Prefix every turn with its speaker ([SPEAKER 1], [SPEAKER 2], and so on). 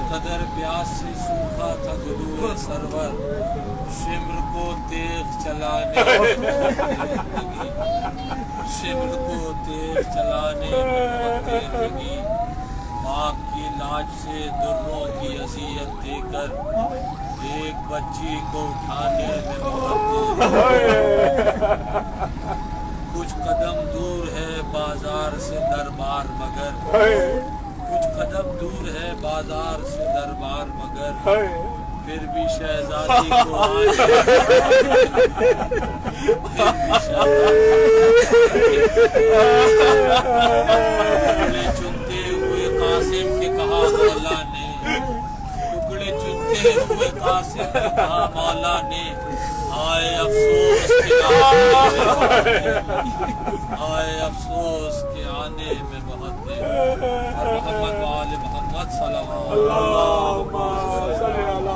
[SPEAKER 1] قدر پیاس سے سوکھا تھا گلوئے سرور، شمر کو تیغ چلانے شمر کو تیغ چلانے میں بہت دیر لگی، ماں کی لاج سے دروں کی اذیت دے کر ایک بچی کو اٹھانے میں بہت دیر لگی، کچھ قدم دور ہے بازار سے دربار مگر، کچھ قدم دور ہے بازار سے دربار مگر، پھر بھی شہزادی کو ٹکڑے چنتے ہوئے قاسم کے کہا مولا نے، ٹکڑے چنتے ہوئے قاسم کے کہا مولا نے، آئے افسوس کے افسوس کے آنے میں بہت دیر، اور محمد وآل محمد صلی اللہ علیہ وسلم۔